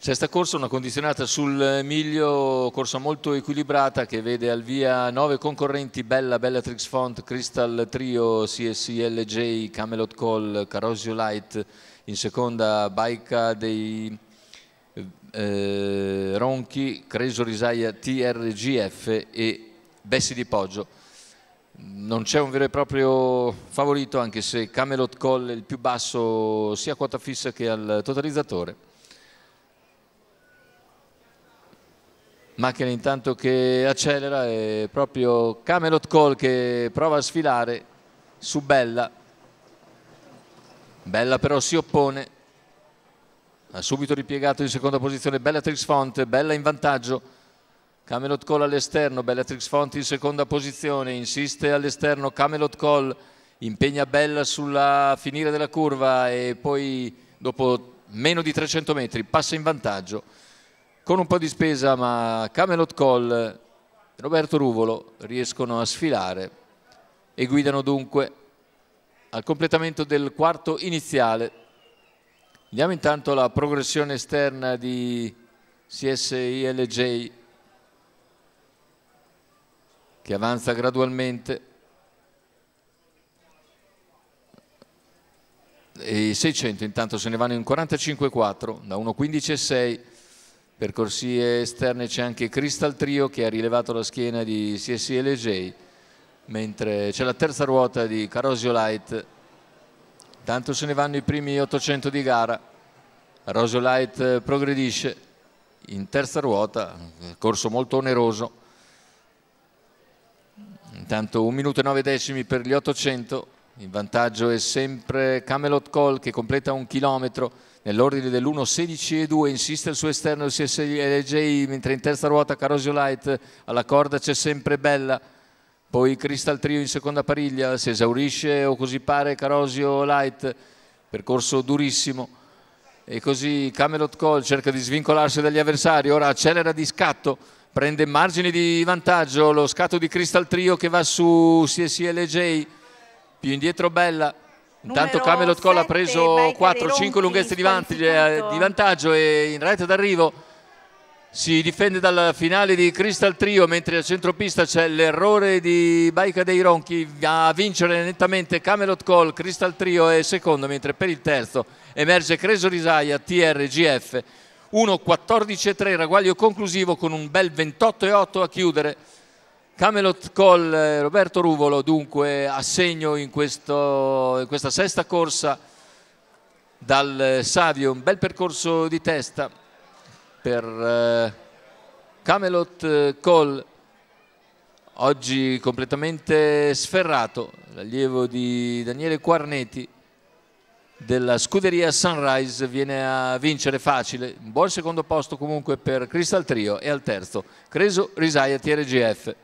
Sesta corsa, una condizionata sul miglio, corsa molto equilibrata che vede al via 9 concorrenti: Bella, Bellatrix Font, Crystal Trio, CSILJ, Camelot Call, Carosio Light. In seconda Baica dei Ronchi, Creso Risaia, TRGF e Bessi di Poggio. Non c'è un vero e proprio favorito, anche se Camelot Call è il più basso sia a quota fissa che al totalizzatore. Macchina intanto che accelera, è proprio Camelot Call che prova a sfilare su Bella. Bella però si oppone, ha subito ripiegato in seconda posizione Bellatrix Font, Bella in vantaggio. Camelot Call all'esterno, Bellatrix Font in seconda posizione, insiste all'esterno Camelot Call, impegna Bella sulla finire della curva e poi dopo meno di 300 metri passa in vantaggio con un po' di spesa, ma Camelot Call e Roberto Ruvolo riescono a sfilare e guidano dunque al completamento del quarto iniziale. Vediamo intanto la progressione esterna di CSILJ che avanza gradualmente, e i 600 intanto se ne vanno in 45,4 da 1,15,6. Per corsie esterne c'è anche Crystal Trio che ha rilevato la schiena di CSILJ, mentre c'è la terza ruota di Carosio Light. Tanto se ne vanno i primi 800 di gara. Carosio Light progredisce in terza ruota, corso molto oneroso. Intanto 1 minuto e 9 decimi per gli 800. In vantaggio è sempre Camelot Call che completa 1 chilometro nell'ordine dell'1.16,2, insiste il suo esterno il CSILJ, mentre in terza ruota Carosio Light, alla corda c'è sempre Bella, poi Crystal Trio in seconda pariglia, si esaurisce o così pare Carosio Light, percorso durissimo, e così Camelot Call cerca di svincolarsi dagli avversari, ora accelera di scatto, prende margini di vantaggio, lo scatto di Crystal Trio che va su CSILJ, più indietro Bella. Intanto Camelot Call ha preso 4-5 lunghezze di vantaggio e in retta d'arrivo si difende dal finale di Crystal Trio, mentre a centropista c'è l'errore di Baica dei Ronchi. A vincere nettamente Camelot Call, Crystal Trio è secondo, mentre per il terzo emerge Creso Risaia, TRGF. 1.14,3 ragguaglio conclusivo con un bel 28,8 a chiudere. Camelot Call, Roberto Ruvolo dunque a segno in questa sesta corsa dal Savio. Un bel percorso di testa per Camelot Call, oggi completamente sferrato, l'allievo di Daniele Quarneti della scuderia Sunrise viene a vincere facile. Un buon secondo posto comunque per Crystal Trio e al terzo Creso Risaia TRGF.